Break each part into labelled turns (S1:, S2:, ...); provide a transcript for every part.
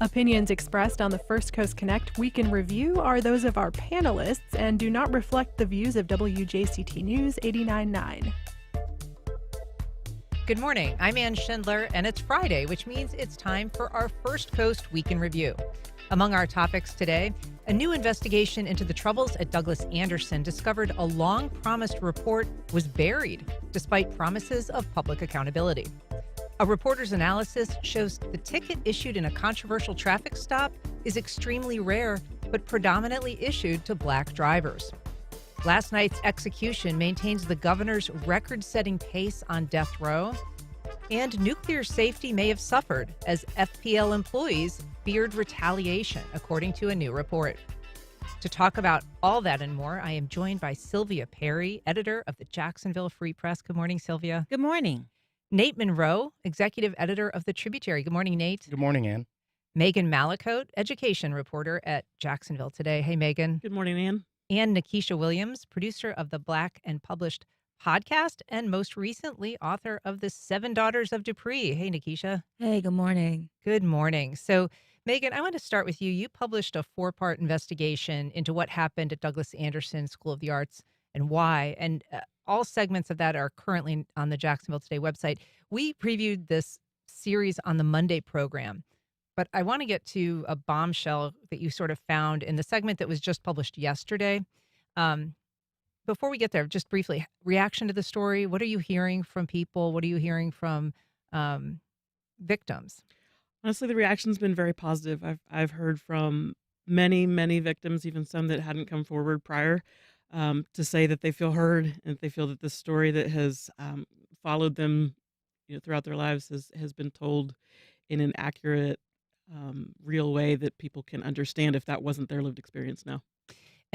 S1: Opinions expressed on the First Coast Connect Week in Review are those of our panelists and do not reflect the views of WJCT News 89.9.
S2: Good morning. I'm Ann Schindler, and it's Friday, which means it's time for our First Coast Week in Review. Among our topics today, a new investigation into the troubles at Douglas Anderson discovered a long-promised report was buried, despite promises of public accountability. A reporter's analysis shows the ticket issued in a controversial traffic stop is extremely rare, but predominantly issued to black drivers. Last night's execution maintains the governor's record-setting pace on death row, and nuclear safety may have suffered as FPL employees feared retaliation, according to a new report. To talk about all that and more, I am joined by Sylvia Perry, editor of the Jacksonville Free Press. Good morning, Sylvia.
S3: Good morning.
S2: Nate Monroe, executive editor of the Tributary. Good morning, Nate.
S4: Good morning, Ann.
S2: Megan Mallicoat, education reporter at Jacksonville Today. Hey, Megan.
S5: Good morning, Ann.
S2: And Nikisha Williams, producer of the Black and Published podcast, and most recently, author of The Seven Daughters of Dupree. Hey, Nikisha.
S3: Hey, good morning.
S2: Good morning. So, Megan, I want to start with you. You published a 4-part investigation into what happened at Douglas Anderson School of the Arts and why. And all segments of that are currently on the Jacksonville Today website. We previewed this series on the Monday program, but I want to get to a bombshell that you sort of found in the segment that was just published yesterday. Before we get there, just briefly, reaction to the story. What are you hearing from people? What are you hearing from victims?
S5: Honestly, the reaction's been very positive. I've heard from many victims, even some that hadn't come forward prior, to say that they feel heard and they feel that this story that has followed them, throughout their lives has been told in an accurate, real way that people can understand if that wasn't their lived experience now.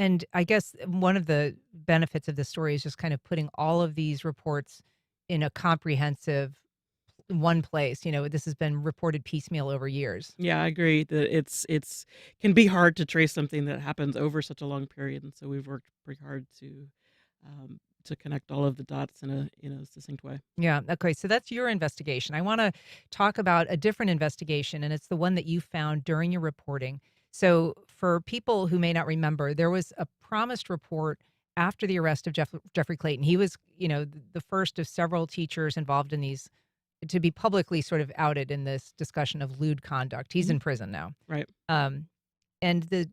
S2: And I guess one of the benefits of this story is just kind of putting all of these reports in a comprehensive one place. This has been reported piecemeal over years.
S5: Yeah, I agree that it's can be hard to trace something that happens over such a long period, and so we've worked pretty hard to connect all of the dots in a succinct way.
S2: Yeah. Okay. So that's your investigation. I want to talk about a different investigation, and it's the one that you found during your reporting. So for people who may not remember, there was a promised report after the arrest of Jeffrey Clayton. He was, the first of several teachers involved in these to be publicly sort of outed in this discussion of lewd conduct. He's in prison now.
S5: Right.
S2: And the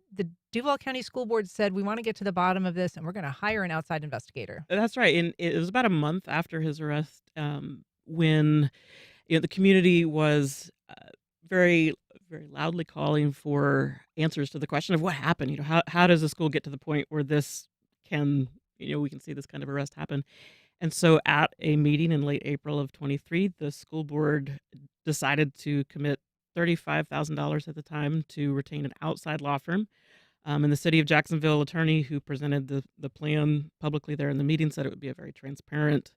S2: Duval County School Board said, we want to get to the bottom of this, and we're going to hire an outside investigator.
S5: That's right. And it was about a month after his arrest when the community was very loudly calling for answers to the question of what happened. How does a school get to the point where this can, we can see this kind of arrest happen? And so at a meeting in late April of 23, the school board decided to commit $35,000 at the time to retain an outside law firm. And the city of Jacksonville attorney who presented the plan publicly there in the meeting said it would be a very transparent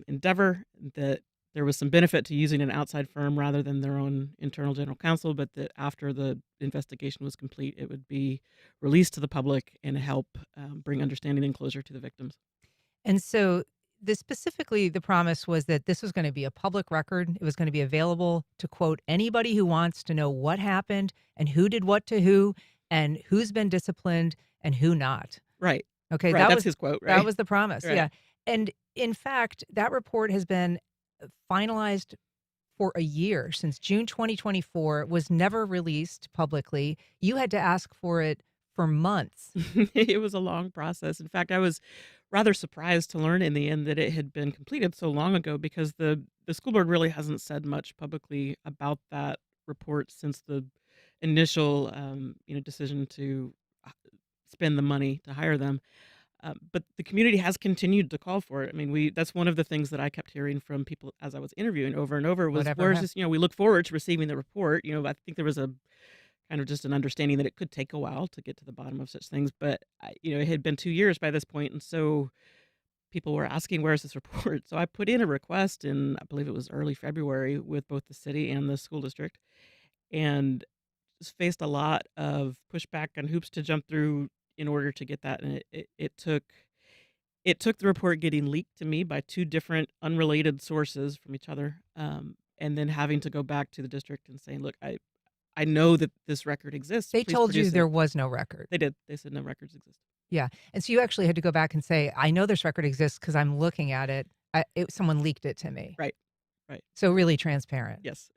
S5: endeavor, that there was some benefit to using an outside firm rather than their own internal general counsel, but that after the investigation was complete, it would be released to the public and help bring understanding and closure to the victims.
S2: And so the promise was that this was going to be a public record. It was going to be available to, quote, anybody who wants to know what happened and who did what to who and who's been disciplined and who not.
S5: Right.
S2: Okay.
S5: Right. That's his quote, right?
S2: That was the promise.
S5: Right.
S2: Yeah. And in fact, that report has been finalized for a year, since June 2024, was never released publicly. You had to ask for it for months.
S5: It was a long process. In fact, I was rather surprised to learn in the end that it had been completed so long ago, because the school board really hasn't said much publicly about that report since the initial decision to spend the money to hire them. But the community has continued to call for it. I mean, that's one of the things that I kept hearing from people as I was interviewing over and over was, where's this, we look forward to receiving the report. I think there was a kind of just an understanding that it could take a while to get to the bottom of such things. But, it had been 2 years by this point, and so people were asking, where's this report? So I put in a request in, I believe it was early February, with both the city and the school district, and just faced a lot of pushback and hoops to jump through in order to get that. And it took it took the report getting leaked to me by two different unrelated sources from each other, and then having to go back to the district and saying, "Look, I know that this record exists.
S2: They
S5: Please
S2: told you
S5: produce
S2: there
S5: it."
S2: was no record.
S5: They did. They said no records exist.
S2: Yeah. And so you actually had to go back and say, I know this record exists because I'm looking at it. Someone leaked it to me.
S5: Right. Right.
S2: So really transparent.
S5: Yes.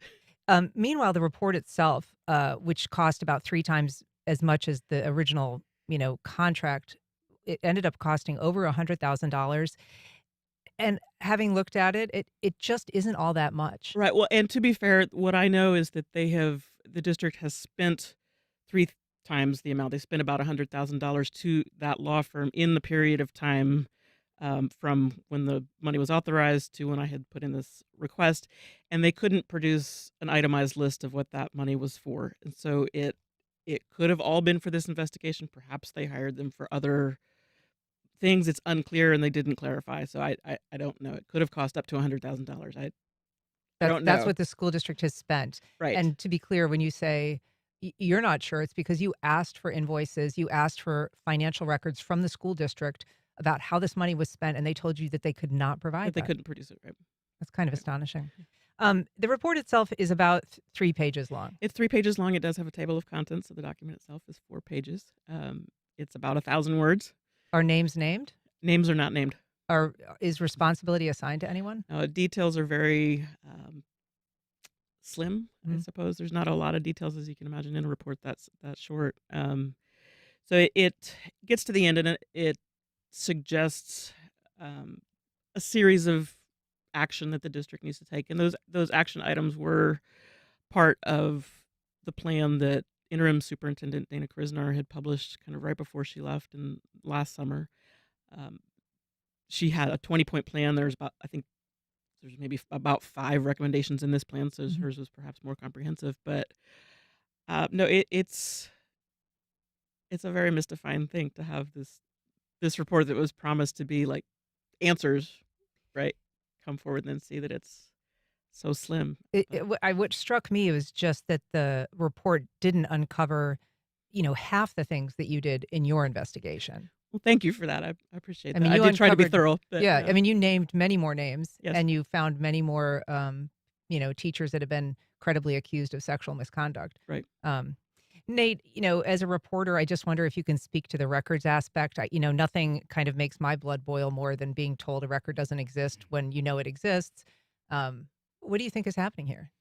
S2: Meanwhile, the report itself, which cost about 3 times as much as the original, contract, it ended up costing over $100,000. And having looked at it, it just isn't all that much.
S5: Right. Well, and to be fair, what I know is that the district has spent 3 times the amount. They spent about $100,000 to that law firm in the period of time, from when the money was authorized to when I had put in this request, and they couldn't produce an itemized list of what that money was for. And so it could have all been for this investigation. Perhaps they hired them for other things. It's unclear, and they didn't clarify. So I don't know. It could have cost up to $100,000. I don't
S2: That's
S5: know.
S2: what the school district has spent.
S5: Right.
S2: And to be clear, when you say you're not sure, it's because you asked for invoices, you asked for financial records from the school district about how this money was spent, and they told you that they could not provide
S5: But they
S2: that.
S5: couldn't produce it. Right.
S2: That's kind of astonishing. The report itself is about 3 pages long.
S5: It's 3 pages long. It does have a table of contents, so the document itself is 4 pages. It's about 1,000 words.
S2: Are names named?
S5: Names are not named.
S2: Is responsibility assigned to anyone?
S5: Details are very slim, I
S2: Mhm.
S5: suppose. There's not a lot of details, as you can imagine, in a report that's that short. So it gets to the end, and it suggests a series of action that the district needs to take, and those action items were part of the plan that interim superintendent Dana Krisnar had published kind of right before she left in last summer. Um, she had a 20-point plan. I think there's maybe about 5 recommendations in this plan, so
S2: Mhm.
S5: hers was perhaps more comprehensive. But no, it's a very mystifying thing to have this report that was promised to be like answers, right, come forward and then see that it's so slim.
S2: What struck me was just that the report didn't uncover, half the things that you did in your investigation.
S5: Well, thank you for that. I appreciate
S2: I
S5: that.
S2: mean,
S5: I
S2: you
S5: did try to be
S2: uncovered,
S5: thorough. But,
S2: yeah. I mean, you named many more names,
S5: Yes.
S2: and you found many more, teachers that have been credibly accused of sexual misconduct.
S5: Right.
S2: Nate, as a reporter, I just wonder if you can speak to the records aspect. Nothing kind of makes my blood boil more than being told a record doesn't exist when you know it exists. What do you think is happening here?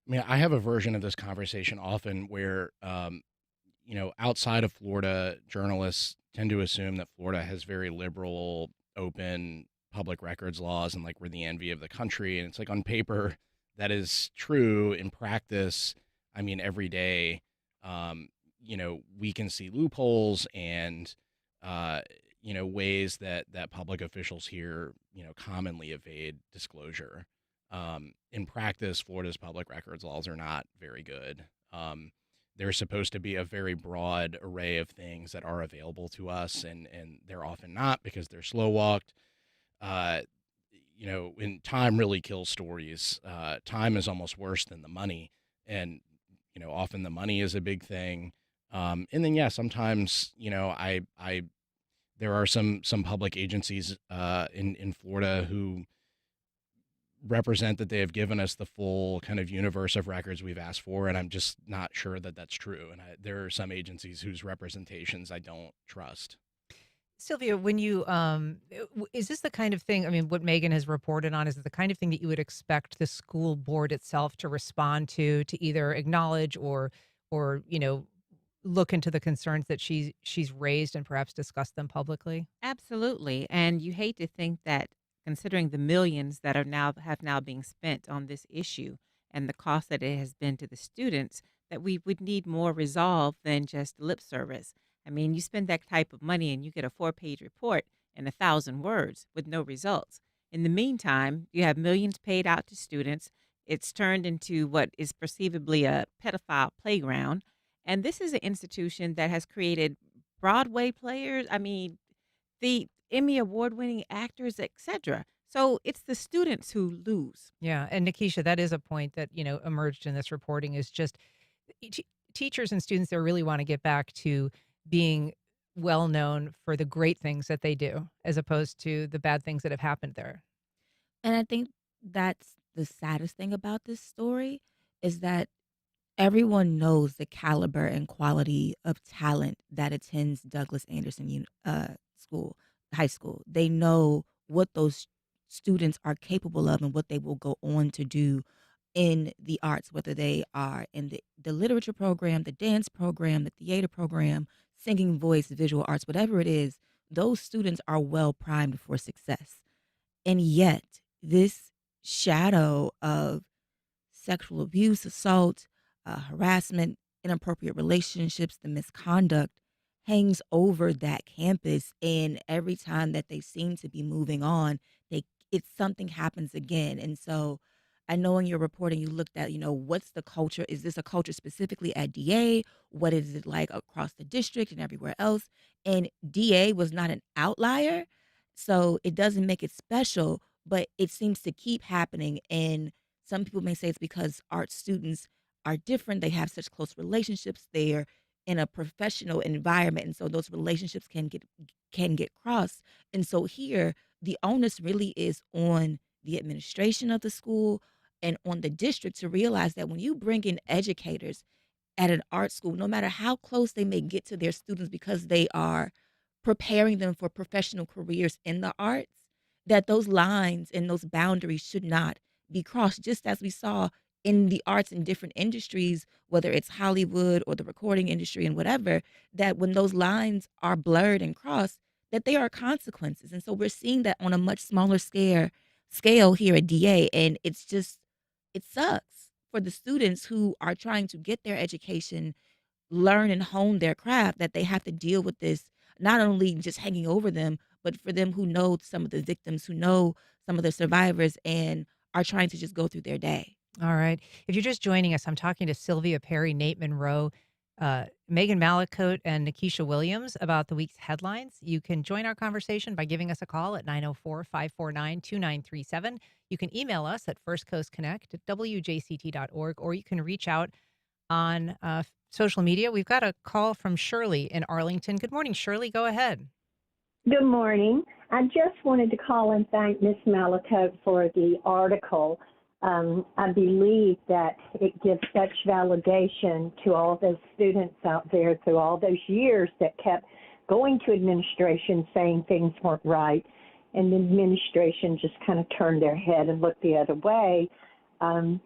S3: I mean, I have a version of this conversation often where, outside of Florida, journalists tend to assume that Florida has very liberal, open public records laws and like we're the envy of the country. And it's like on paper, that is true. In practice, I mean, every day, we can see loopholes and, ways that public officials here, commonly evade disclosure. In practice, Florida's public records laws are not very good. There's supposed to be a very broad array of things that are available to us, and they're often not because they're slow walked. When time really kills stories, time is almost worse than the money, and often the money is a big thing. And then sometimes there are some public agencies in Florida who represent that they have given us the full kind of universe of records we've asked for, and I'm just not sure that that's true. And there are some agencies whose representations I don't trust.
S2: Sylvia, when you is this the kind of thing? I mean, what Megan has reported on, is it the kind of thing that you would expect the school board itself to respond to either acknowledge or look into the concerns that she's raised and perhaps discuss them publicly?
S4: Absolutely. And you hate to think that, considering the millions that have now being spent on this issue and the cost that it has been to the students, that we would need more resolve than just lip service. I mean, you spend that type of money and you get a 4-page report and 1,000 words with no results. In the meantime, you have millions paid out to students. It's turned into what is perceivably a pedophile playground. And this is an institution that has created Broadway players. I mean, the Emmy award-winning actors, etc. So it's the students who lose.
S2: Yeah, and Nikisha, that is a point that emerged in this reporting, is just teachers and students that really want to get back to being well known for the great things that they do as opposed to the bad things that have happened there.
S6: And I think that's the saddest thing about this story is that everyone knows the caliber and quality of talent that attends Douglas Anderson School, high school. They know what those students are capable of and what they will go on to do in the arts, whether they are in the literature program, the dance program, the theater program, singing, voice, visual arts, whatever it is, those students are well primed for success. And yet, this shadow of sexual abuse, assault, harassment, inappropriate relationships, the misconduct hangs over that campus. And every time that they seem to be moving on, it's something happens again. And so I know in your reporting you looked at, what's the culture? Is this a culture specifically at DA? What is it like across the district and everywhere else? And DA was not an outlier. So it doesn't make it special, but it seems to keep happening. And some people may say it's because art students are different. They have such close relationships. They're in a professional environment, and so those relationships can get crossed. And so here, the onus really is on the administration of the school and on the district to realize that when you bring in educators at an art school, no matter how close they may get to their students because they are preparing them for professional careers in the arts, that those lines and those boundaries should not be crossed, just as we saw in the arts in different industries, whether it's Hollywood or the recording industry and whatever, that when those lines are blurred and crossed, that there are consequences. And so we're seeing that on a much smaller scale here at DA. And it sucks for the students who are trying to get their education, learn and hone their craft, that they have to deal with this, not only just hanging over them, but for them who know some of the victims, who know some of the survivors and are trying to just go through their day.
S2: All right. If you're just joining us, I'm talking to Sylvia Perry, Nate Monroe, Megan Mallicoat, and Nikisha Williams about the week's headlines. You can join our conversation by giving us a call at 904-549-2937. You can email us at firstcoastconnect@wjct.org, or you can reach out on social media. We've got a call from Shirley in Arlington. Good morning, Shirley. Go ahead.
S7: Good morning. I just wanted to call and thank Ms. Mallicoat for the article. I believe that it gives such validation to all those students out there through all those years that kept going to administration saying things weren't right, and the administration just kind of turned their head and looked the other way.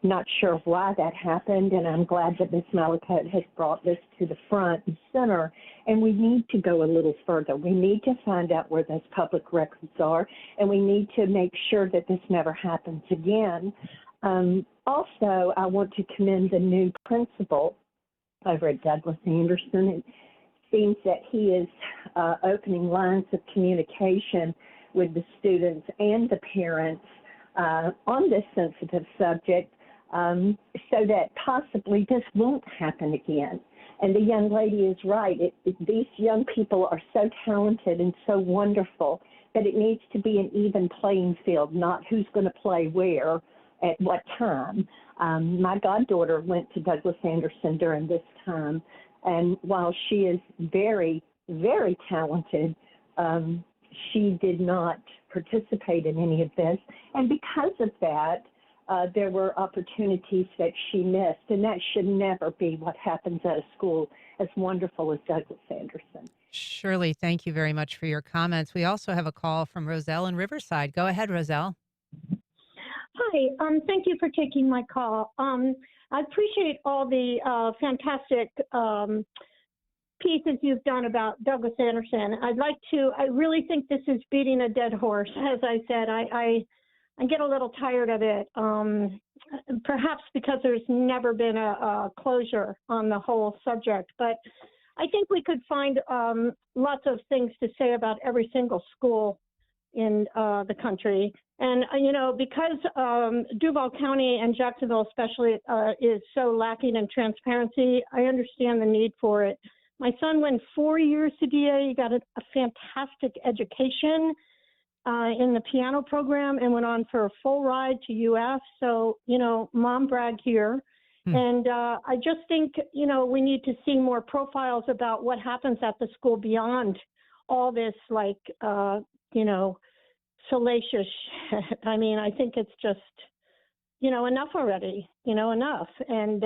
S7: Not sure why that happened, and I'm glad that Ms. Mallicoat has brought this to the front and center, and we need to go a little further. We need to find out where those public records are, and we need to make sure that this never happens again. Also, I want to commend the new principal over at Douglas Anderson. It seems that he is opening lines of communication with the students and the parents on this sensitive subject so that possibly this won't happen again. And the young lady is right. These young people are so talented and so wonderful that it needs to be an even playing field, not who's going to play where at what time. My goddaughter went to Douglas Anderson during this time, and while she is very, very talented, she did not participate in any of this. And because of that, there were opportunities that she missed, and that should never be what happens at a school as wonderful as Douglas Anderson.
S2: Shirley, thank you very much for your comments. We also have a call from Roselle in Riverside. Go ahead, Roselle.
S8: Hi, thank you for taking my call. I appreciate all the fantastic pieces you've done about Douglas Anderson. I really think this is beating a dead horse. As I said, I get a little tired of it, perhaps because there's never been a closure on the whole subject. But I think we could find lots of things to say about every single school in the country. And, because Duval County and Jacksonville especially is so lacking in transparency, I understand the need for it. My son went 4 years to DA. He got a fantastic education in the piano program and went on for a full ride to UF. So, mom brag here. And I just think, we need to see more profiles about what happens at the school beyond all this, salacious shit. I mean, I think it's just, enough already, enough. And,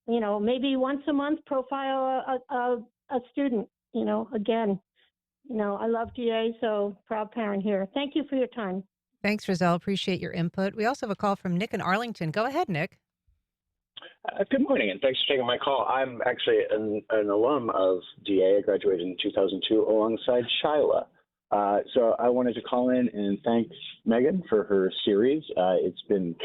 S8: maybe once a month profile a student, again. I love GA, so proud parent here. Thank you for your time.
S2: Thanks, Roselle. Appreciate your input. We also have a call from Nick in Arlington. Go ahead, Nick.
S9: Good morning, and thanks for taking my call. I'm actually an alum of DA. I graduated in 2002 alongside Shyla. So I wanted to call in and thank Megan for her series. It's been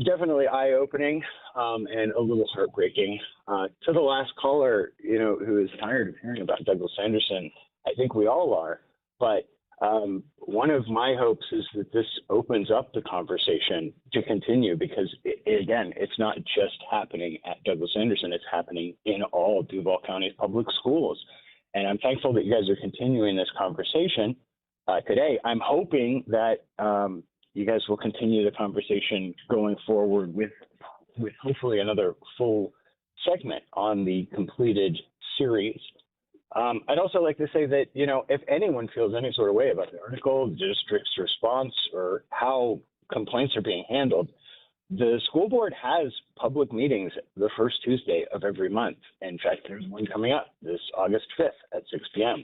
S9: definitely eye-opening and a little heartbreaking. To the last caller, who is tired of hearing about Douglas Anderson, I think we all are. But one of my hopes is that this opens up the conversation to continue because, again, it's not just happening at Douglas Anderson. It's happening in all Duval County public schools. And I'm thankful that you guys are continuing this conversation today. I'm hoping that you guys will continue the conversation going forward with hopefully another full segment on the completed series. I'd also like to say that, if anyone feels any sort of way about the article, the district's response, or how complaints are being handled, the school board has public meetings the first Tuesday of every month. In fact, there's one coming up this August 5th at 6 p.m.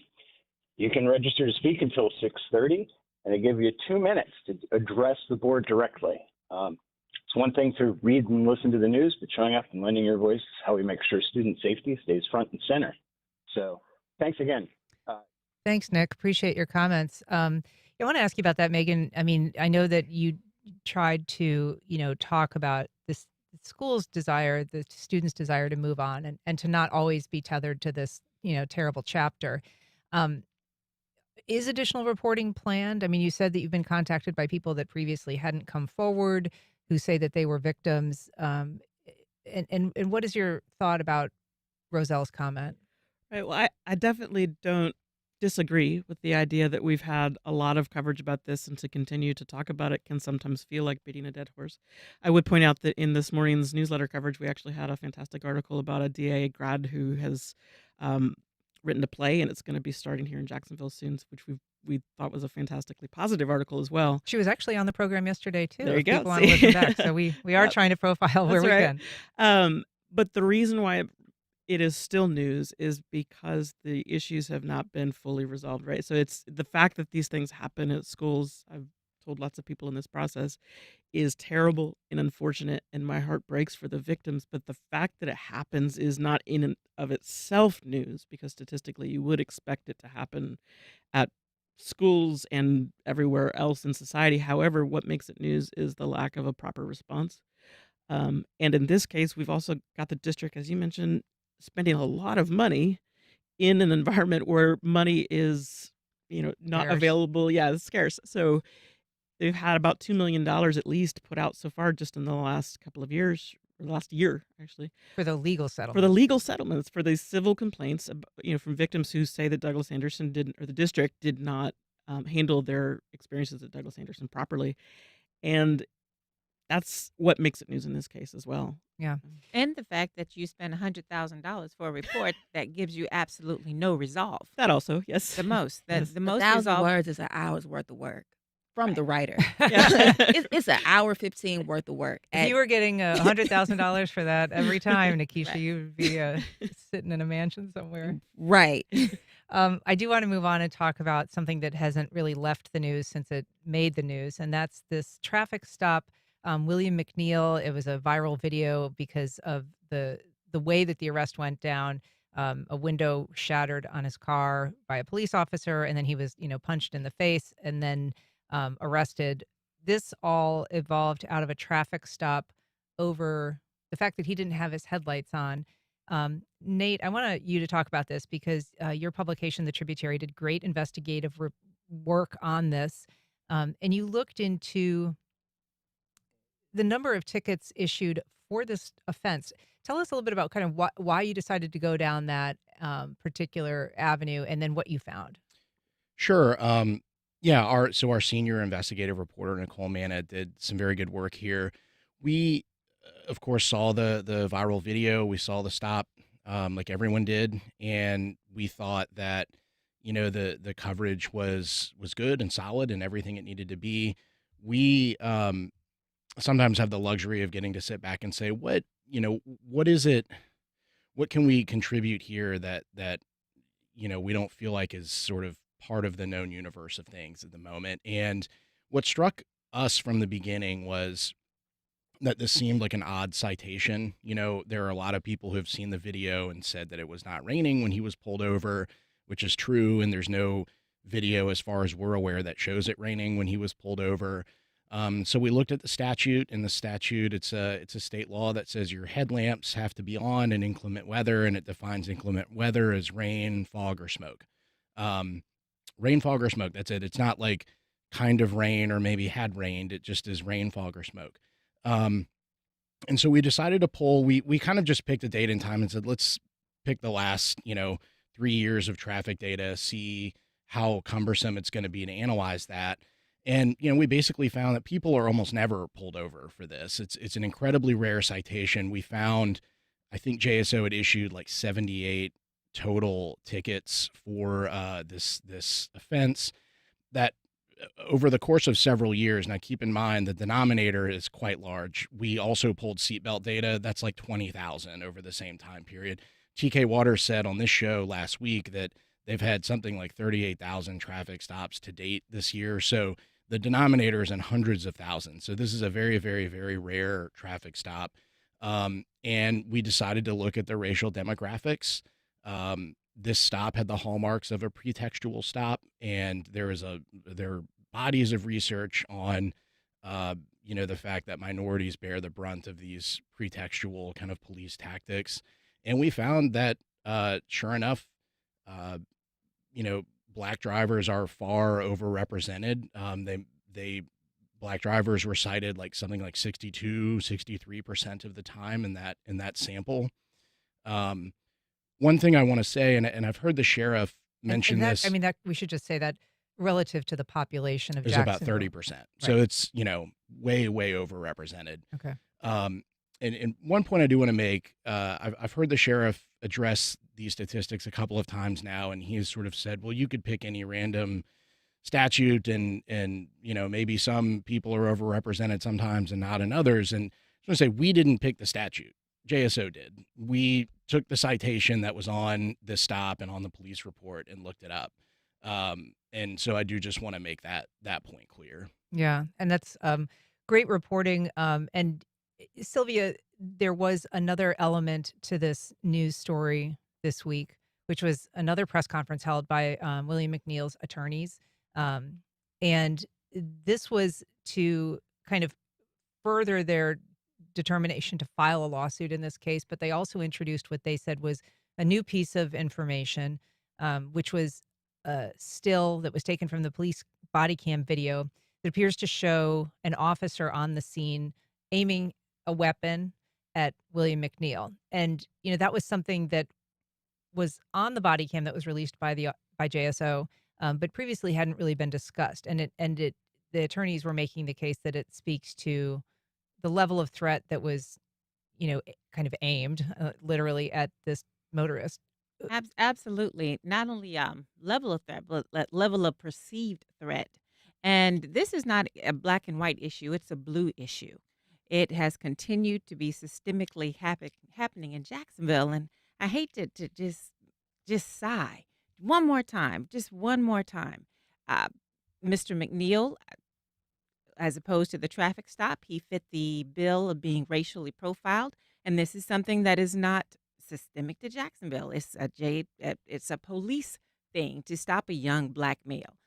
S9: You can register to speak until 6:30, and they give you 2 minutes to address the board directly. It's one thing to read and listen to the news, but showing up and lending your voice is how we make sure student safety stays front and center. So thanks again.
S2: Thanks, Nick. Appreciate your comments. I want to ask you about that, Megan. I mean, I know that you tried to, talk about this school's desire, the students' desire to move on and to not always be tethered to this, terrible chapter. Is additional reporting planned? I mean, you said that you've been contacted by people that previously hadn't come forward who say that they were victims. And what is your thought about Roselle's comment?
S5: Right. Well, I definitely don't disagree with the idea that we've had a lot of coverage about this, and to continue to talk about it can sometimes feel like beating a dead horse. I would point out that in this morning's newsletter coverage, we actually had a fantastic article about a DA grad who has written a play, and it's going to be starting here in Jacksonville soon, which we thought was a fantastically positive article as well.
S2: She was actually on the program yesterday too.
S5: There you go.
S2: People want to listen back. So we are trying to profile where we
S5: right.
S2: can.
S5: But the reason why it is still news is because the issues have not been fully resolved, right? So it's the fact that these things happen at schools, I've told lots of people in this process, is terrible and unfortunate, and my heart breaks for the victims. But the fact that it happens is not in and of itself news, because statistically you would expect it to happen at schools and everywhere else in society. However, what makes it news is the lack of a proper response. And in this case, we've also got the district, as you mentioned, spending a lot of money in an environment where money is, not
S2: Scarce.
S5: available. Yeah, it's scarce. So they've had about $2 million at least put out so far just in the last couple of years, or the last year, actually.
S2: For the legal settlement.
S5: For the legal settlements, for the civil complaints, from victims who say that Douglas Anderson didn't, or the district did not handle their experiences at Douglas Anderson properly. And that's what makes it news in this case as well.
S2: Yeah.
S4: And the fact that you spend $100,000 for a report that gives you absolutely no resolve.
S5: That also, yes.
S4: The most.
S5: Yes.
S4: The most
S6: 1,000
S4: resolve.
S6: words is an hour's worth of work from the writer.
S5: Yeah.
S6: It's an hour 15 worth of work.
S2: If you were getting $100,000 for that every time, Nikisha,
S6: Right.
S2: you would be sitting in a mansion somewhere.
S6: Right.
S2: I do want to move on and talk about something that hasn't really left the news since it made the news, and that's this traffic stop. William McNeil, it was a viral video because of the way that the arrest went down. A window shattered on his car by a police officer, and then he was, punched in the face and then arrested. This all evolved out of a traffic stop over the fact that he didn't have his headlights on. Nate, I want you to talk about this because your publication, The Tributary, did great investigative work on this. And you looked into the number of tickets issued for this offense. Tell us a little bit about kind of why you decided to go down that particular avenue and then what you found.
S3: Sure. Our senior investigative reporter, Nicole Manna, did some very good work here. We of course, saw the viral video. We saw the stop, like everyone did, and we thought that, the coverage was good and solid and everything it needed to be. We sometimes have the luxury of getting to sit back and say, what is it? What can we contribute here that we don't feel like is sort of part of the known universe of things at the moment? And what struck us from the beginning was that this seemed like an odd citation. There are a lot of people who have seen the video and said that it was not raining when he was pulled over, which is true. And there's no video, as far as we're aware, that shows it raining when he was pulled over. So we looked at the statute, and the statute, it's a state law that says your headlamps have to be on in inclement weather, and it defines inclement weather as rain, fog, or smoke. Rain, fog, or smoke. That's it. It's not like kind of rain or maybe had rained. It just is rain, fog, or smoke. And so we decided to poll. We kind of just picked a date and time and said, let's pick the last, 3 years of traffic data, see how cumbersome it's going to be to analyze that. And, we basically found that people are almost never pulled over for this. It's an incredibly rare citation. We found, I think JSO had issued like 78 total tickets for this offense that over the course of several years. Now, keep in mind the denominator is quite large. We also pulled seatbelt data. That's like 20,000 over the same time period. TK Waters said on this show last week that they've had something like 38,000 traffic stops to date this year. So the denominator is in hundreds of thousands. So this is a very, very, very rare traffic stop. And we decided to look at the racial demographics. This stop had the hallmarks of a pretextual stop, and there are bodies of research on, the fact that minorities bear the brunt of these pretextual kind of police tactics. And we found that, sure enough, black drivers are far overrepresented. Black drivers were cited like something like 63% of the time in that sample. One thing I want to say, and I've heard the sheriff mention
S2: that,
S3: this.
S2: I mean, that we should just say that relative to the population of
S3: is
S2: Jacksonville.
S3: about 30%. So
S2: Right.
S3: it's, way, way overrepresented.
S2: Okay.
S3: And one point I do want to make, I've heard the sheriff address these statistics a couple of times now, and he has sort of said, well, you could pick any random statute and maybe some people are overrepresented sometimes and not in others. And I was going to say, we didn't pick the statute. JSO did. We took the citation that was on this stop and on the police report and looked it up. And so I do just want to make that point clear.
S2: Yeah, and that's great reporting. And Sylvia, there was another element to this news story this week, which was another press conference held by William McNeil's attorneys. And this was to kind of further their determination to file a lawsuit in this case, but they also introduced what they said was a new piece of information, which was a still that was taken from the police body cam video that appears to show an officer on the scene aiming a weapon at William McNeil. And, that was something that was on the body cam that was released by JSO, but previously hadn't really been discussed. And the attorneys were making the case that it speaks to the level of threat that was, kind of aimed literally at this motorist.
S4: Absolutely. Not only level of threat, but level of perceived threat. And this is not a black and white issue, it's a blue issue. It has continued to be systemically happening in Jacksonville. And I hate to just sigh. One more time, just one more time. Mr. McNeil, as opposed to the traffic stop, he fit the bill of being racially profiled. And this is something that is not systemic to Jacksonville. It's a police thing to stop a young black male.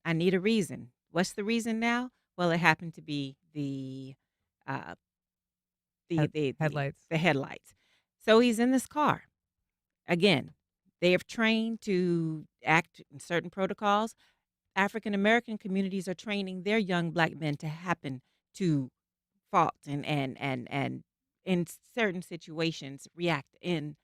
S4: I need a reason. What's the reason now? Well, it happened to be the
S2: Headlights.
S4: The headlights. So he's in this car. Again, they have trained to act in certain protocols. African American communities are training their young black men to happen to fault and in certain situations react in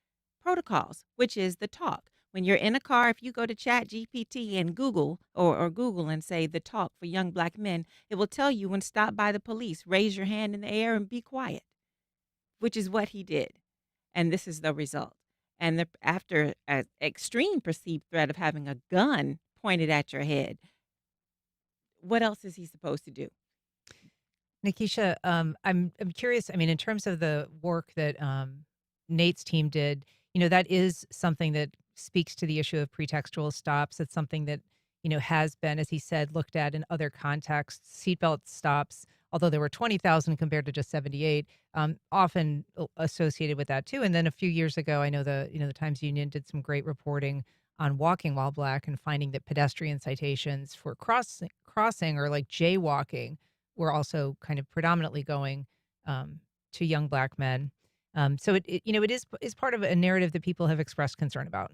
S4: protocols, which is the talk. When you're in a car, if you go to Chat GPT and Google or Google and say the talk for young black men, it will tell you when stopped by the police, raise your hand in the air and be quiet. which is what he did. And this is the result. And after an extreme perceived threat of having a gun pointed at your head, what else is he supposed to do?
S2: Nikisha, I'm curious. I mean, in terms of the work that Nate's team did, that is something that speaks to the issue of pretextual stops. It's something that has been, as he said, looked at in other contexts. Seatbelt stops, although there were 20,000 compared to just 78, often associated with that too. And then a few years ago, I know the Times Union did some great reporting on walking while black and finding that pedestrian citations for crossing or like jaywalking were also kind of predominantly going to young black men. So it is part of a narrative that people have expressed concern about.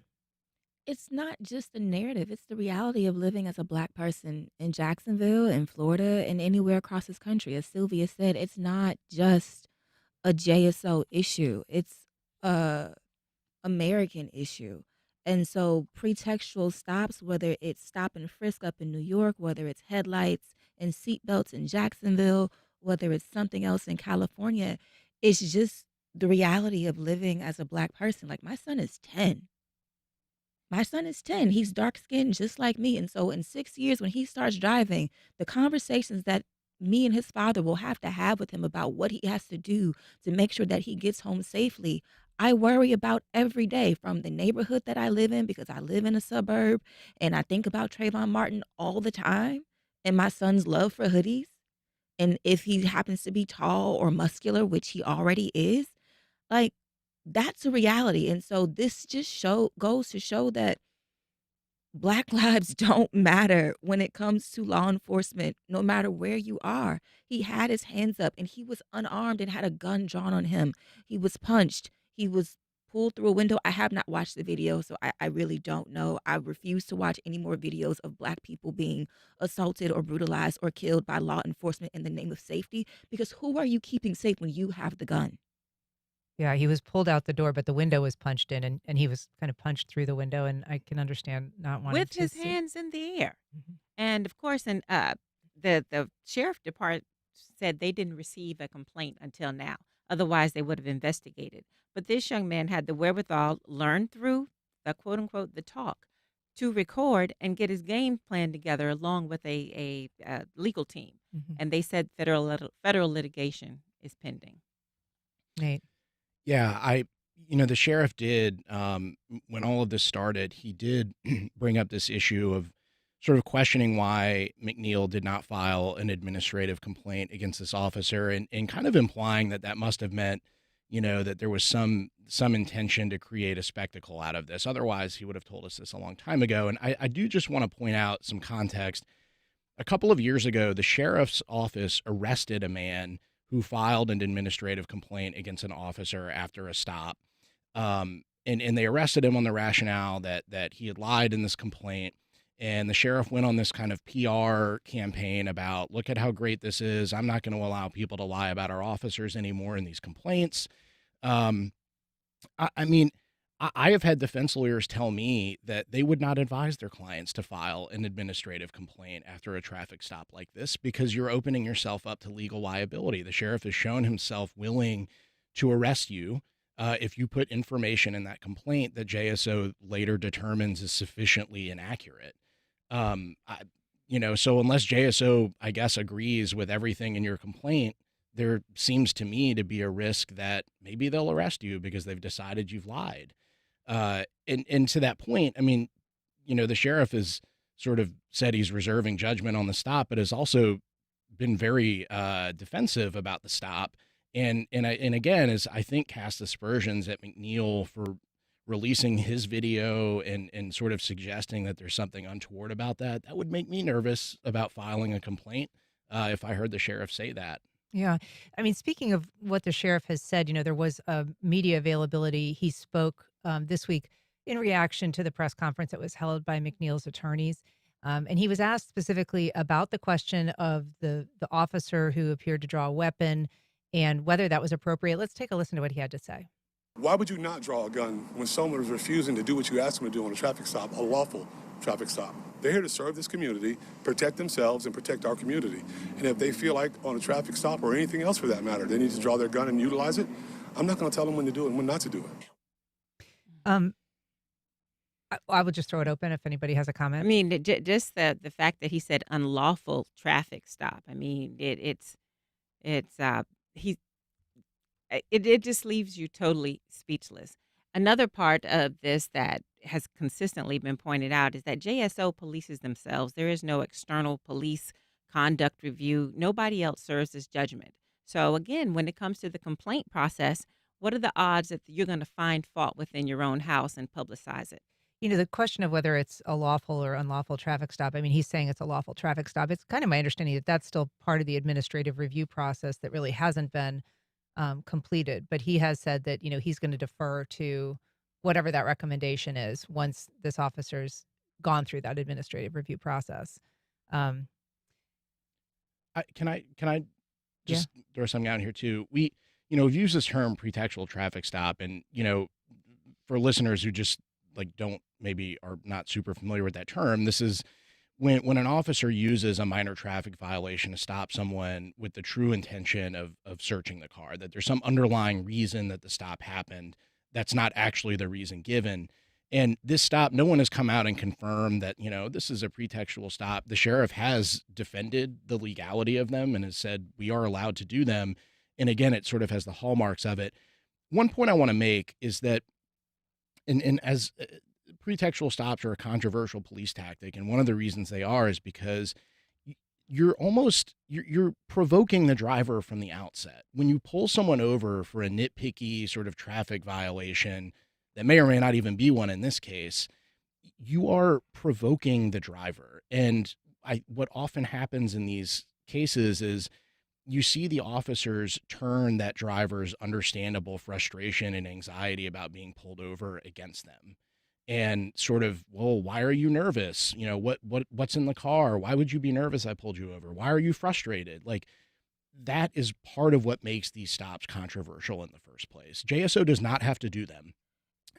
S6: It's not just a narrative, it's the reality of living as a black person in Jacksonville, in Florida, and anywhere across this country. As Sylvia said, it's not just a JSO issue, it's a American issue. And so pretextual stops, whether it's stop and frisk up in New York, whether it's headlights and seatbelts in Jacksonville, whether it's something else in California, it's just the reality of living as a black person. Like my son is 10. My son is 10. He's dark skinned just like me. And so in 6 years, when he starts driving, the conversations that me and his father will have to have with him about what he has to do to make sure that he gets home safely, I worry about every day, from the neighborhood that I live in, because I live in a suburb, and I think about Trayvon Martin all the time, and my son's love for hoodies. And if he happens to be tall or muscular, which he already is, like, that's a reality. And so this just goes to show that Black lives don't matter when it comes to law enforcement, no matter where you are. He had his hands up and he was unarmed and had a gun drawn on him. He was punched. He was pulled through a window. I have not watched the video, so I really don't know. I refuse to watch any more videos of Black people being assaulted or brutalized or killed by law enforcement in the name of safety, because who are you keeping safe when you have the gun?
S2: Yeah, he was pulled out the door, but the window was punched in, and he was kind of punched through the window. And I can understand not wanting
S4: With
S2: to
S4: his
S2: see.
S4: hands in the air.
S2: Mhm.
S4: And of course, the sheriff department said they didn't receive a complaint until now. Otherwise, they would have investigated. But this young man had the wherewithal, learn through the quote unquote the talk, to record and get his game plan together along with a legal team.
S2: Mhm.
S4: And they said federal litigation is pending.
S2: Nate.
S3: Yeah, the sheriff did, when all of this started, he did bring up this issue of sort of questioning why McNeil did not file an administrative complaint against this officer, and kind of implying that must have meant, that there was some intention to create a spectacle out of this. Otherwise, he would have told us this a long time ago. And I do just want to point out some context. A couple of years ago, the sheriff's office arrested a man who filed an administrative complaint against an officer after a stop. And they arrested him on the rationale that he had lied in this complaint. And the sheriff went on this kind of PR campaign about, look at how great this is. I'm not going to allow people to lie about our officers anymore in these complaints. I have had defense lawyers tell me that they would not advise their clients to file an administrative complaint after a traffic stop like this, because you're opening yourself up to legal liability. The sheriff has shown himself willing to arrest you if you put information in that complaint that JSO later determines is sufficiently inaccurate. So unless JSO, I guess, agrees with everything in your complaint, there seems to me to be a risk that maybe they'll arrest you because they've decided you've lied. And to that point, the sheriff has sort of said he's reserving judgment on the stop, but has also been very defensive about the stop. And again, is I think cast aspersions at McNeil for releasing his video and sort of suggesting that there's something untoward about that. That would make me nervous about filing a complaint if I heard the sheriff say that.
S2: Yeah. Speaking of what the sheriff has said, there was a media availability. He spoke this week in reaction to the press conference that was held by McNeil's attorneys. And he was asked specifically about the question of the officer who appeared to draw a weapon and whether that was appropriate. Let's take a listen to what he had to say.
S10: Why would you not draw a gun when someone is refusing to do what you ask them to do on a traffic stop, a lawful traffic stop? They're here to serve this community, protect themselves, and protect our community. And if they feel like on a traffic stop or anything else for that matter, they need to draw their gun and utilize it, I'm not going to tell them when to do it and when not to do it.
S2: Um, I will just throw it open if anybody has a
S4: I
S2: comment.
S4: mean, just the fact that he said unlawful traffic stop. I mean, it's he it just leaves you totally speechless. Another part of this that has consistently been pointed out is that JSO polices themselves. There is no external police conduct review. Nobody else serves as judgment. So again, when it comes to the complaint process, what are the odds that you're going to find fault within your own house and publicize it?
S2: The question of whether it's a lawful or unlawful traffic stop, I mean, he's saying it's a lawful traffic stop. It's kind of my understanding that that's still part of the administrative review process that really hasn't been completed. But he has said that, he's going to defer to whatever that recommendation is once this officer's gone through that administrative review process. Um,
S3: Can I just throw something out here too? We've used this term pretextual traffic stop, and for listeners who just don't maybe are not super familiar with that term, this is when an officer uses a minor traffic violation to stop someone with the true intention of searching the car, that there's some underlying reason that the stop happened that's not actually the reason given. And this stop, no one has come out and confirmed that, this is a pretextual stop. The sheriff has defended the legality of them and has said we are allowed to do them. And again, it sort of has the hallmarks of it. One point I want to make is that, and as pretextual stops are a controversial police tactic, and one of the reasons they are is because you're provoking the driver from the outset. When you pull someone over for a nitpicky sort of traffic violation that may or may not even be one in this case, you are provoking the driver. And what often happens in these cases is you see the officers turn that driver's understandable frustration and anxiety about being pulled over against them. And sort of, well, why are you nervous? What's in the car? Why would you be nervous? I pulled you over. Why are you frustrated? That is part of what makes these stops controversial in the first place. JSO does not have to do them.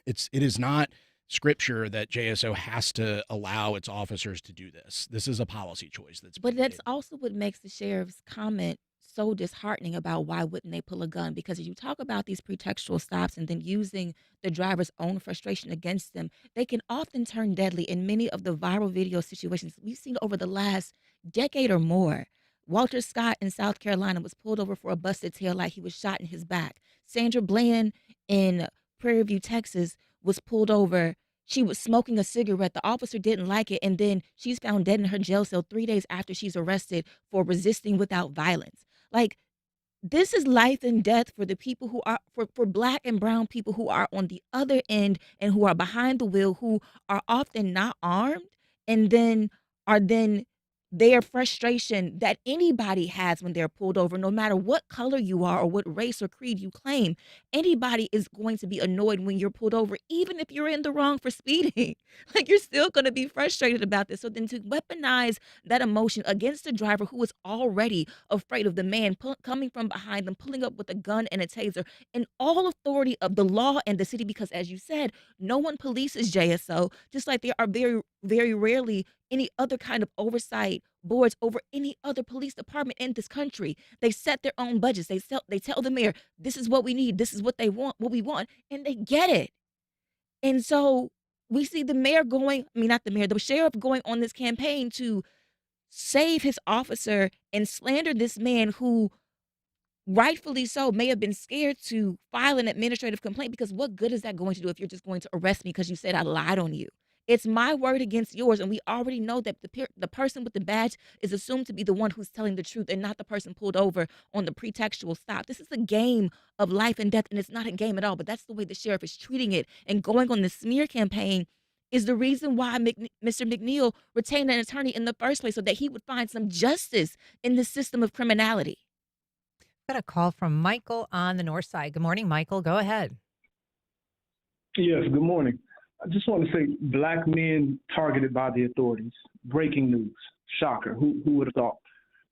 S3: It is not scripture that JSO has to allow its officers to do this. This is a policy choice
S6: But that's also what makes the sheriff's comment so disheartening about why wouldn't they pull a gun, because if you talk about these pretextual stops and then using the driver's own frustration against them, they can often turn deadly. In many of the viral video situations we've seen over the last decade or more, Walter Scott in South Carolina was pulled over for a busted taillight. He was shot in his back. Sandra Bland in Prairie View, Texas was pulled over. She was smoking a cigarette. The officer didn't like it, and then she's found dead in her jail cell 3 days after she's arrested for resisting without violence. This is life and death for the people who are, for Black and brown people who are on the other end and who are behind the wheel, who are often not armed, and then are their frustration that anybody has when they're pulled over, no matter what color you are or what race or creed you claim. Anybody is going to be annoyed when you're pulled over, even if you're in the wrong for speeding. You're still going to be frustrated about this. So then to weaponize that emotion against the driver who is already afraid of the man coming from behind them, pulling up with a gun and a taser, and all authority of the law and the city, because as you said, no one polices JSO, just like there are very, very rarely any other kind of oversight boards over any other police department in this country. They set their own budgets. They tell the mayor, this is what we need, this is what they want, what we want, and they get it. And so we see the sheriff going on this campaign to save his officer and slander this man who, rightfully so, may have been scared to file an administrative complaint, because what good is that going to do if you're just going to arrest me because you said I lied on you? It's my word against yours, and we already know that the person with the badge is assumed to be the one who's telling the truth and not the person pulled over on the pretextual stop. This is a game of life and death, and it's not a game at all, but that's the way the sheriff is treating it. And going on the smear campaign is the reason why Mr. McNeil retained an attorney in the first place, so that he would find some justice in the system of criminality.
S2: Got a call from Michael on the north side. Good morning, Michael. Go ahead.
S11: Yes, good morning. I just want to say, Black men targeted by the authorities. Breaking news. Shocker. Who would have thought?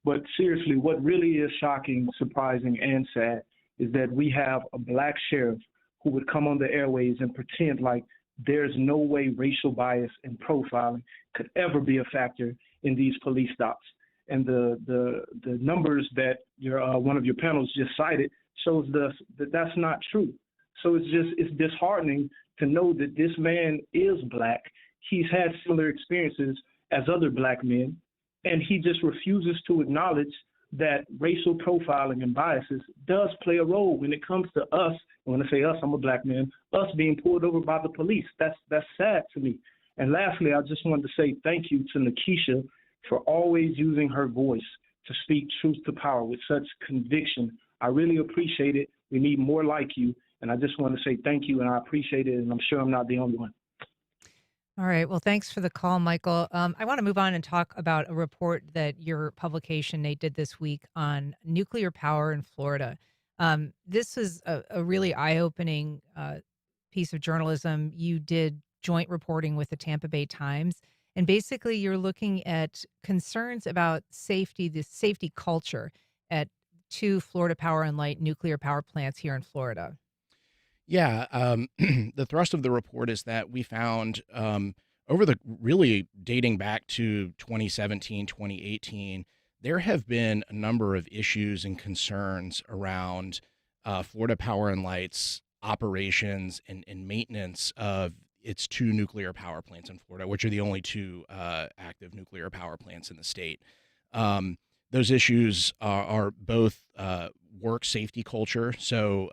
S11: But seriously, what really is shocking, surprising, and sad is that we have a Black sheriff who would come on the airways and pretend like there's no way racial bias and profiling could ever be a factor in these police stops. And the numbers that one of your panels just cited shows us that that's not true. So it's disheartening to know that this man is black. He's had similar experiences as other black men, and he just refuses to acknowledge that racial profiling and biases does play a role when it comes to us. And when I say us, I'm a black man, us being pulled over by the police. That's sad to me. And lastly, I just wanted to say thank you to Nikisha for always using her voice to speak truth to power with such conviction. I really appreciate it. We need more like you. And I just want to say thank you, and I appreciate it, and I'm sure I'm not the only one.
S2: All right. Well, thanks for the call, Michael. I want to move on and talk about a report that your publication, Nate, did this week on nuclear power in Florida. This is a really eye-opening piece of journalism. You did joint reporting with the Tampa Bay Times, and basically you're looking at concerns about safety, the safety culture at two Florida Power and Light nuclear power plants here in Florida.
S3: Yeah, the thrust of the report is that we found over the really dating back to 2017, 2018, there have been a number of issues and concerns around Florida Power and Light's operations and maintenance of its two nuclear power plants in Florida, which are the only two active nuclear power plants in the state. Those issues are both work safety culture. So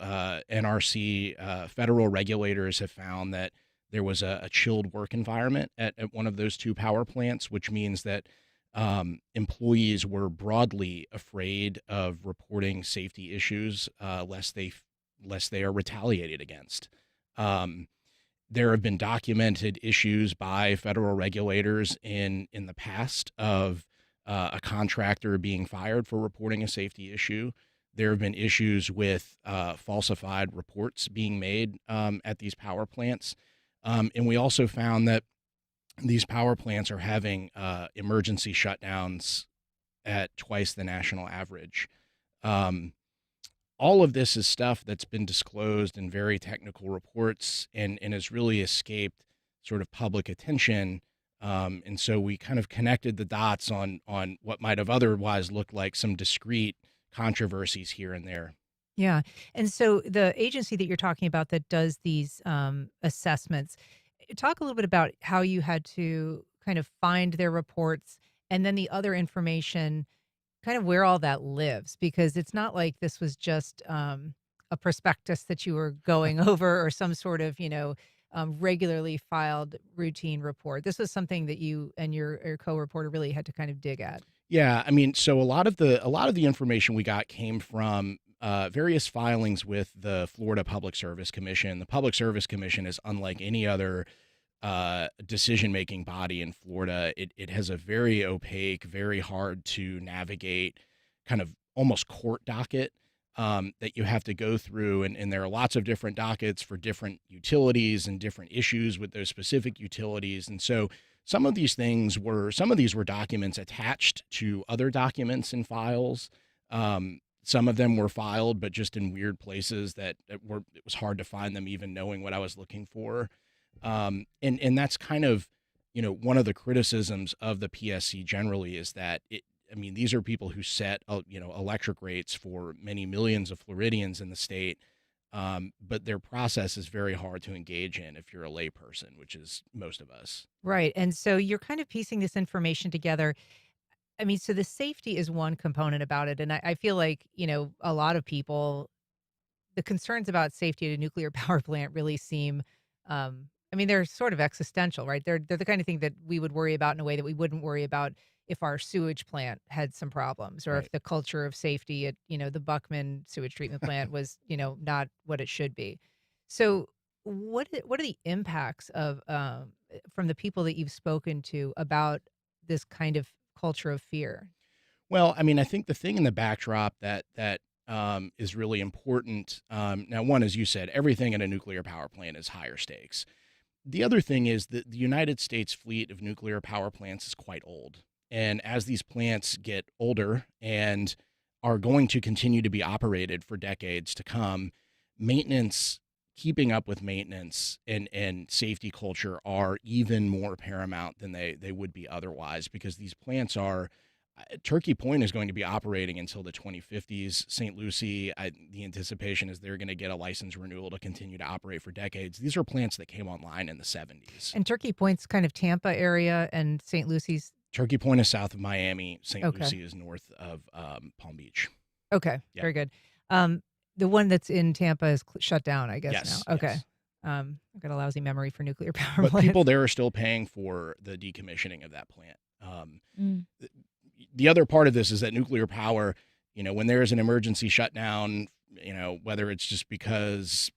S3: NRC federal regulators have found that there was a chilled work environment at one of those two power plants, which means that employees were broadly afraid of reporting safety issues lest they are retaliated against. There have been documented issues by federal regulators in the past of a contractor being fired for reporting a safety issue. There have been issues with falsified reports being made at these power plants. And we also found that these power plants are having emergency shutdowns at twice the national average. All of this is stuff that's been disclosed in very technical reports and has really escaped sort of public attention. And so we kind of connected the dots on what might have otherwise looked like some discrete controversies here and there.
S2: Yeah. And so the agency that you're talking about that does these assessments, talk a little bit about how you had to kind of find their reports and then the other information, kind of where all that lives, because it's not like this was just a prospectus that you were going over or some sort of, regularly filed routine report. This was something that you and your co-reporter really had to kind of dig at.
S3: Yeah, I mean, so a lot of the information we got came from various filings with the Florida Public Service Commission. The Public Service Commission is unlike any other decision-making body in Florida. It has a very opaque, very hard to navigate kind of almost court docket that you have to go through. And there are lots of different dockets for different utilities and different issues with those specific utilities. And so some of these were documents attached to other documents and files. Some of them were filed, but just in weird places that it was hard to find them, even knowing what I was looking for. And that's kind of, one of the criticisms of the PSC generally is that these are people who set, electric rates for many millions of Floridians in the state. But their process is very hard to engage in if you're a layperson, which is most of us.
S2: Right. And so you're kind of piecing this information together. So the safety is one component about it. And I feel like, a lot of people, the concerns about safety at a nuclear power plant really seem, they're sort of existential, right? They're the kind of thing that we would worry about in a way that we wouldn't worry about if our sewage plant had some problems, or
S3: Right.
S2: if the culture of safety at, the Buckman sewage treatment plant was, not what it should be. So what are the impacts of, from the people that you've spoken to about this kind of culture of fear?
S3: Well, I think the thing in the backdrop that is really important. Now, one, as you said, everything at a nuclear power plant is higher stakes. The other thing is that the United States fleet of nuclear power plants is quite old. And as these plants get older and are going to continue to be operated for decades to come, keeping up with maintenance and safety culture are even more paramount than they would be otherwise, because these plants are Turkey Point is going to be operating until the 2050s. St. Lucie, the anticipation is they're going to get a license renewal to continue to operate for decades. These are plants that came online in the 70s.
S2: And Turkey Point's kind of Tampa area, and St. Lucie's.
S3: Turkey Point is south of Miami. St.
S2: Okay.
S3: Lucie is north of Palm Beach.
S2: Okay,
S3: Yeah.
S2: very good. The one that's in Tampa is shut down, I guess,
S3: Yes,
S2: now. Okay.
S3: yes.
S2: I've got a lousy memory for nuclear power
S3: But
S2: plants.
S3: people there are still paying for the decommissioning of that plant.
S6: Mm.
S3: The other part of this is that nuclear power, when there is an emergency shutdown, whether it's just because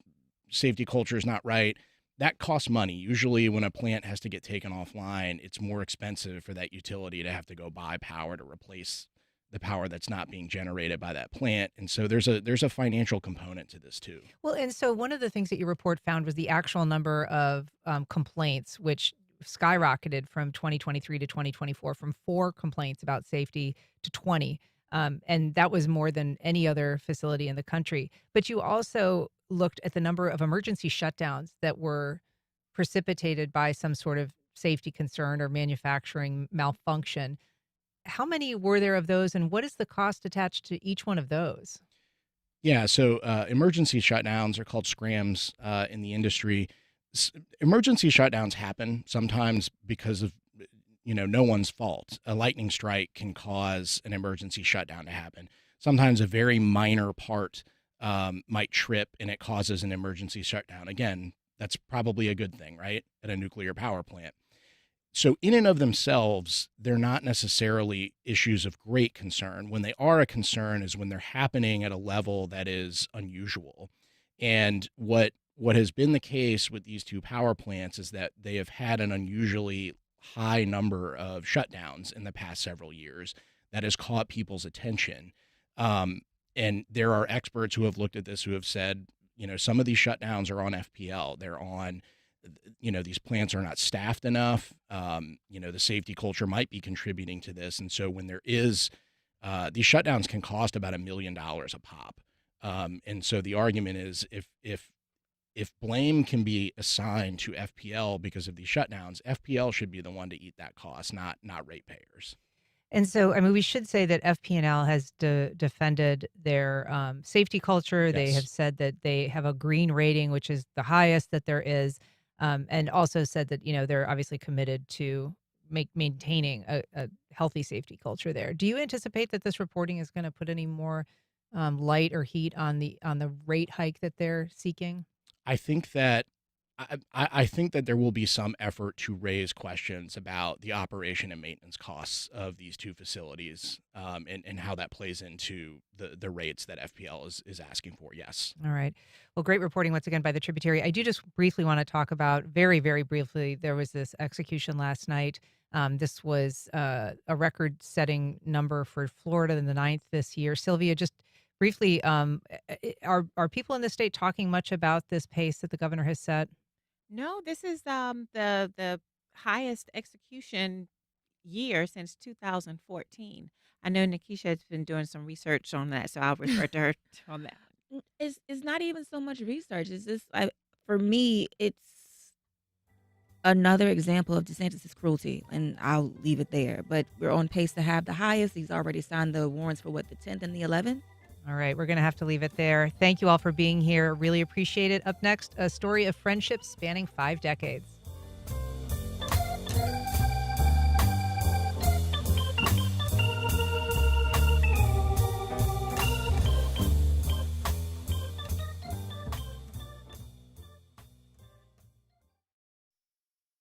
S3: safety culture is not right, that costs money. Usually when a plant has to get taken offline, it's more expensive for that utility to have to go buy power to replace the power that's not being generated by that plant. And so there's a financial component to this too.
S2: Well, and so one of the things that your report found was the actual number of complaints, which skyrocketed from 2023 to 2024, from 4 complaints about safety to 20. And that was more than any other facility in the country. But you also looked at the number of emergency shutdowns that were precipitated by some sort of safety concern or manufacturing malfunction. How many were there of those, and what is the cost attached to each one of those?
S3: Yeah, so emergency shutdowns are called scrams in the industry. Emergency shutdowns happen sometimes because of no one's fault. A lightning strike can cause an emergency shutdown to happen. Sometimes a very minor part might trip and it causes an emergency shutdown. Again, that's probably a good thing, right, at a nuclear power plant. So in and of themselves, they're not necessarily issues of great concern. When they are a concern is when they're happening at a level that is unusual. And what has been the case with these 2 power plants is that they have had an unusually high number of shutdowns in the past several years that has caught people's attention. And there are experts who have looked at this who have said, some of these shutdowns are on FPL. They're on, these plants are not staffed enough. The safety culture might be contributing to this. And so when there is, these shutdowns can cost about $1 million a pop. And so the argument is if blame can be assigned to FPL because of these shutdowns, FPL should be the one to eat that cost, not ratepayers.
S2: And so, we should say that FP&L has defended their safety culture. They
S3: Yes.
S2: have said that they have a green rating, which is the highest that there is, and also said that, they're obviously committed to maintaining a healthy safety culture there. Do you anticipate that this reporting is going to put any more light or heat on the rate hike that they're seeking?
S3: I think that there will be some effort to raise questions about the operation and maintenance costs of these 2 facilities, and how that plays into the rates that FPL is asking for. Yes.
S2: All right. Well, great reporting once again by the Tributary. I do just briefly want to talk about, very, very briefly, there was this execution last night. This was a record-setting number for Florida, in the 9th this year. Sylvia, just briefly, are people in the state talking much about this pace that the governor has set?
S4: No, this is the highest execution year since 2014. I know Nikisha has been doing some research on that, so I'll refer to her on that.
S6: It's not even so much research. It's just for me, it's another example of DeSantis' cruelty, and I'll leave it there. But we're on pace to have the highest. He's already signed the warrants for the 10th and the 11th.
S2: All right, we're going to have to leave it there. Thank you all for being here. Really appreciate it. Up next, a story of friendship spanning 5 decades.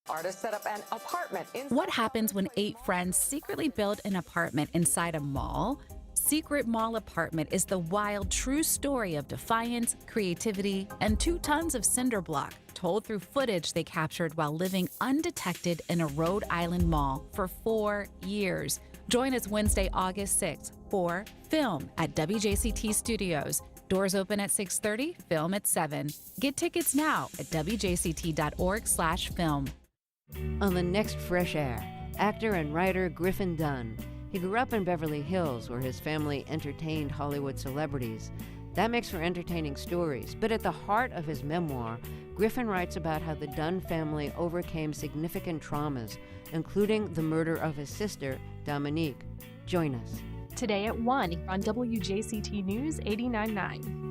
S12: Artists set up an apartment inside.
S13: What happens when 8 friends secretly build an apartment inside a mall? Secret Mall Apartment is the wild, true story of defiance, creativity, and 2 tons of cinder block, told through footage they captured while living undetected in a Rhode Island mall for 4 years. Join us Wednesday, August 6th for Film at WJCT Studios. Doors open at 6:30, film at 7. Get tickets now at wjct.org/film.
S14: On the next Fresh Air, actor and writer Griffin Dunn. He grew up in Beverly Hills, where his family entertained Hollywood celebrities. That makes for entertaining stories, but at the heart of his memoir, Griffin writes about how the Dunn family overcame significant traumas, including the murder of his sister, Dominique. Join us.
S1: Today at 1 on WJCT News 89.9.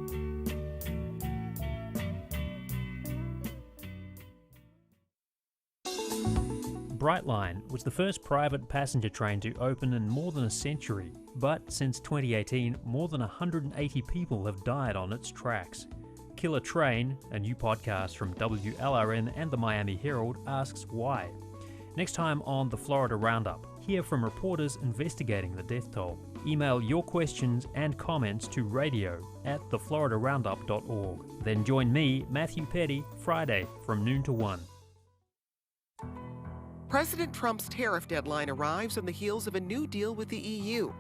S12: Brightline was the first private passenger train to open in more than a century, but since 2018, more than 180 people have died on its tracks. Killer Train, a new podcast from WLRN and the Miami Herald, asks why. Next time on the Florida Roundup, hear from reporters investigating the death toll. Email your questions and comments to radio@thefloridaroundup.org. Then join me, Matthew Petty, Friday from noon to 1.
S15: President Trump's tariff deadline arrives on the heels of a new deal with the EU.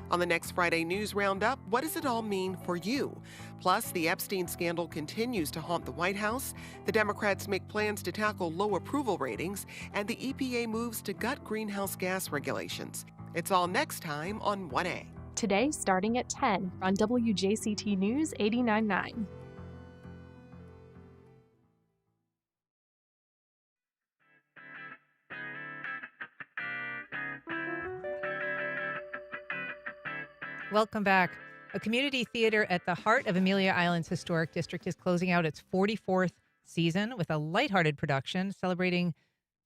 S15: On the next Friday News Roundup, what does it all mean for you? Plus, the Epstein scandal continues to haunt the White House, the Democrats make plans to tackle low approval ratings, and the EPA moves to gut greenhouse gas regulations. It's all next time on 1A.
S1: Today starting at 10 on WJCT News 89.9.
S2: Welcome back. A community theater at the heart of Amelia Island's historic district is closing out its 44th season with a lighthearted production celebrating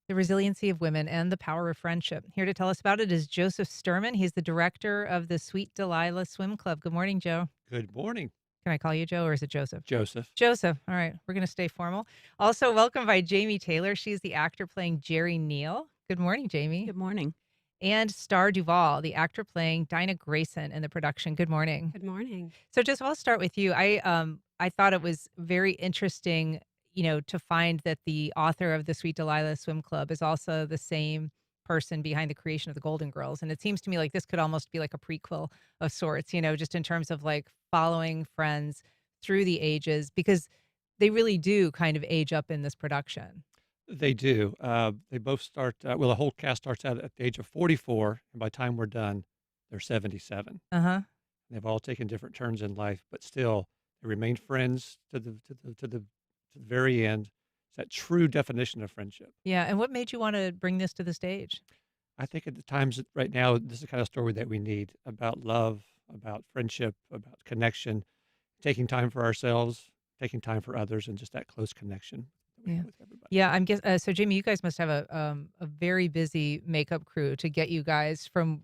S2: the resiliency of women and the power of friendship. Here to tell us about it is Joseph Sturman. He's the director of the Sweet Delilah Swim Club. Good morning, Joe.
S16: Good morning.
S2: Can I call you Joe or is it Joseph?
S16: Joseph.
S2: Joseph. All right. We're going to stay formal. Also, welcome by Jamie Taylor. She's the actor playing Jerry Neal. Good morning, Jamie.
S17: Good morning.
S2: And Star Duvall, the actor playing Dinah Grayson in the production. Good morning.
S17: Good morning.
S2: So just I'll start with you. I thought it was very interesting, to find that the author of the Sweet Delilah Swim Club is also the same person behind the creation of the Golden Girls. And it seems to me like this could almost be like a prequel of sorts, just in terms of like following friends through the ages, because they really do kind of age up in this production.
S16: They do. They both start, the whole cast starts out at the age of 44, and by the time we're done, they're 77.
S2: Uh-huh.
S16: They've all taken different turns in life, but still, they remain friends to the very end. It's that true definition of friendship.
S2: Yeah, and what made you want to bring this to the stage?
S16: I think at the times right now, this is the kind of story that we need about love, about friendship, about connection, taking time for ourselves, taking time for others, and just that close connection.
S2: Yeah.
S16: With everybody.
S2: Yeah, I'm guess. So, Jamie, you guys must have a very busy makeup crew to get you guys from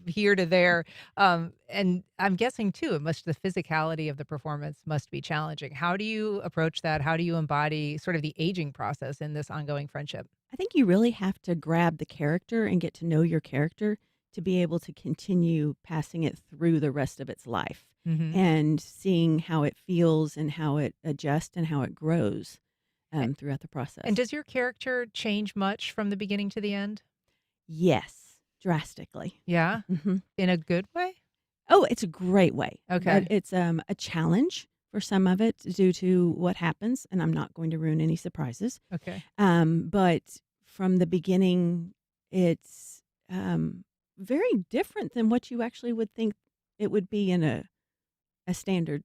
S2: here to there, and I'm guessing too, the physicality of the performance must be challenging. How do you approach that? How do you embody sort of the aging process in this ongoing friendship?
S17: I think you really have to grab the character and get to know your character to be able to continue passing it through the rest of its life and seeing how it feels and how it adjusts and how it grows. Throughout the process.
S2: And does your character change much from the beginning to the end?
S17: Yes, drastically.
S2: Yeah?
S17: Mm-hmm.
S2: In a good way?
S17: Oh, it's a great way.
S2: Okay.
S17: But it's a challenge for some of it due to what happens, and I'm not going to ruin any surprises.
S2: Okay.
S17: But from the beginning, it's very different than what you actually would think it would be in a standard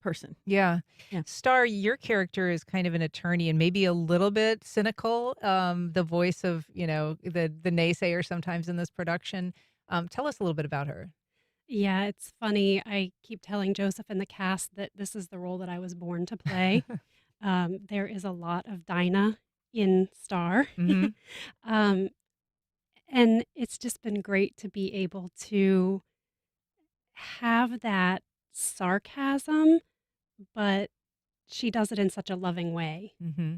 S17: person.
S2: Yeah.
S17: Yeah.
S2: Star, your character is kind of an attorney and maybe a little bit cynical, the voice of, the naysayer sometimes in this production. Tell us a little bit about her.
S18: Yeah, it's funny. I keep telling Joseph and the cast that this is the role that I was born to play. There is a lot of Dinah in Star.
S2: Mm-hmm.
S18: And it's just been great to be able to have that sarcasm, but she does it in such a loving way.
S2: Mm-hmm.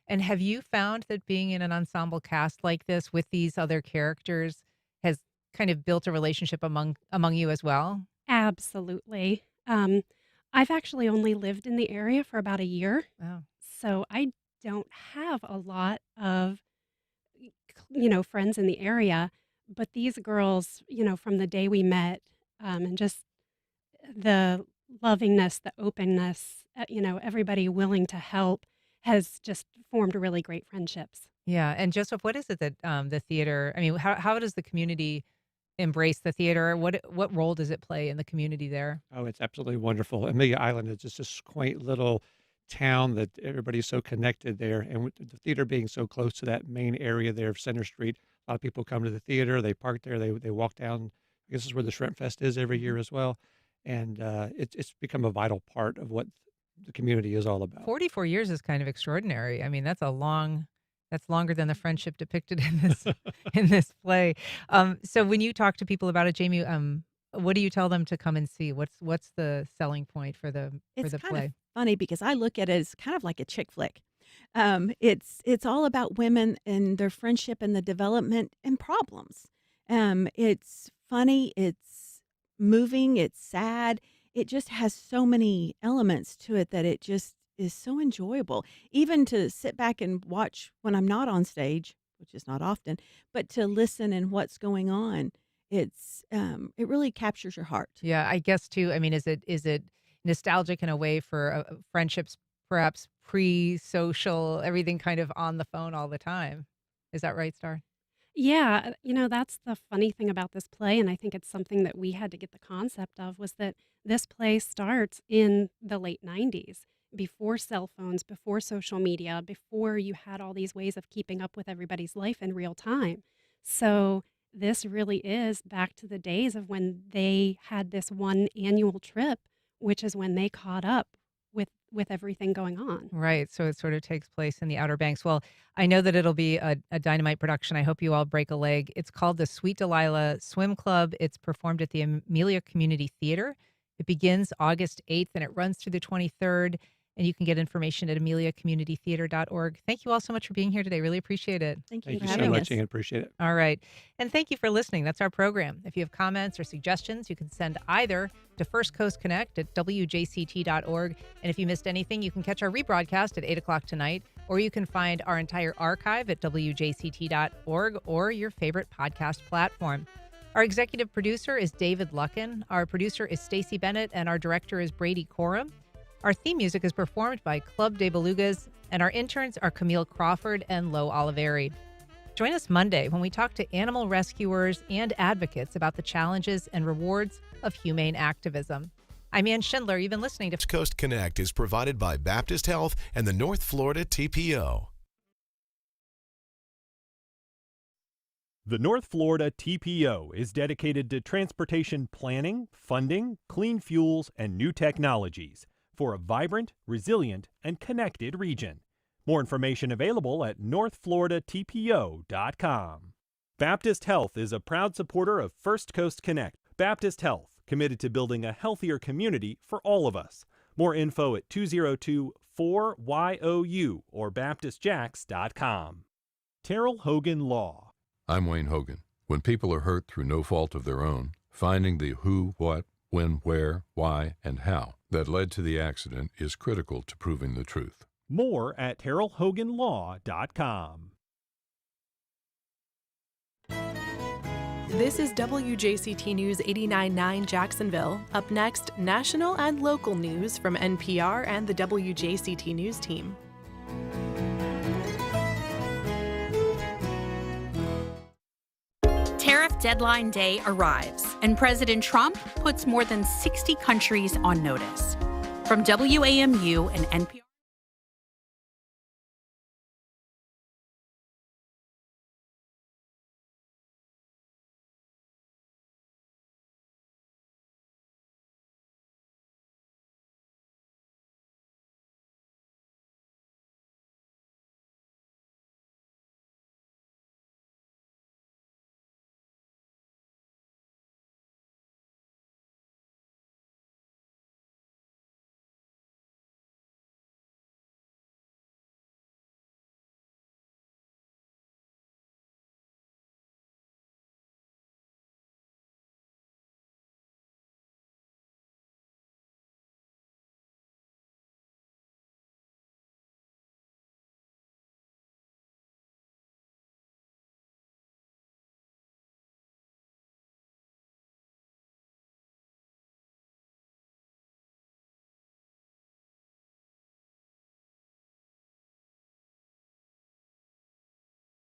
S2: And have you found that being in an ensemble cast like this with these other characters has kind of built a relationship among you as well?
S18: Absolutely. I've actually only lived in the area for about a year.
S2: Wow.
S18: So I don't have a lot of, friends in the area. But these girls, from the day we met, and just the lovingness, the openness, everybody willing to help has just formed really great friendships.
S2: Yeah. And Joseph, what is it that the theater, how does the community embrace the theater? What role does it play in the community there?
S16: Oh, it's absolutely wonderful. Amelia Island is just this quaint little town that everybody's so connected there. And with the theater being so close to that main area there of Center Street, a lot of people come to the theater, they park there, they walk down This is where the Shrimp Fest is every year as well. And it's become a vital part of what the community is all about.
S2: 44 years is kind of extraordinary. I mean, that's longer than the friendship depicted in this in this play. So when you talk to people about it, Jamie, what do you tell them to come and see? What's the selling point for the
S17: It's kind
S2: play?
S17: of funny because I look at it as kind of like a chick flick. It's all about women and their friendship and the development and problems. It's funny, it's moving, it's sad. It just has so many elements to it that it just is so enjoyable. Even to sit back and watch when I'm not on stage, which is not often, but to listen and what's going on. It really captures your heart.
S2: Yeah, I guess too. I mean, is it nostalgic in a way for friendships, perhaps pre-social, everything kind of on the phone all the time? Is that right, Star?
S18: Yeah, that's the funny thing about this play, and I think it's something that we had to get the concept of, was that this play starts in the late 90s, before cell phones, before social media, before you had all these ways of keeping up with everybody's life in real time. So this really is back to the days of when they had this one annual trip, which is when they caught up with everything going on.
S2: Right. So it sort of takes place in the Outer Banks. Well, I know that it'll be a dynamite production. I hope you all break a leg. It's called the Sweet Delilah Swim Club. It's performed at the Amelia Community Theater. It begins August 8th and it runs through the 23rd. And you can get information at ameliacommunitytheater.org. Thank you all so much for being here today. Really appreciate it.
S17: Thank you
S16: Thank
S17: for
S16: you so
S17: having
S16: much,
S17: us.
S16: Ian. Appreciate it.
S2: All right. And thank you for listening. That's our program. If you have comments or suggestions, you can send either to First Coast Connect at WJCT.org. And if you missed anything, you can catch our rebroadcast at 8 o'clock tonight, or you can find our entire archive at WJCT.org or your favorite podcast platform. Our executive producer is David Luckin. Our producer is Stacey Bennett, and our director is Brady Coram. Our theme music is performed by Club de Belugas, and our interns are Camille Crawford and Lo Oliveri. Join us Monday when we talk to animal rescuers and advocates about the challenges and rewards of humane activism. I'm Ann Schindler. You've been listening to
S19: First Coast Connect is provided by Baptist Health and the North Florida TPO.
S20: The North Florida TPO is dedicated to transportation planning, funding, clean fuels, and new technologies for a vibrant, resilient, and connected region. More information available at northfloridatpo.com. Baptist Health is a proud supporter of First Coast Connect. Baptist Health, committed to building a healthier community for all of us. More info at 202-4YOU or baptistjacks.com. Terrell Hogan Law.
S21: I'm Wayne Hogan. When people are hurt through no fault of their own, finding the who, what, when, where, why, and how that led to the accident is critical to proving the truth.
S20: More at TerrellHoganLaw.com.
S1: This is WJCT News 89.9 Jacksonville. Up next, national and local news from NPR and the WJCT News team.
S22: Tariff deadline day arrives, and President Trump puts more than 60 countries on notice. From WAMU and NPR.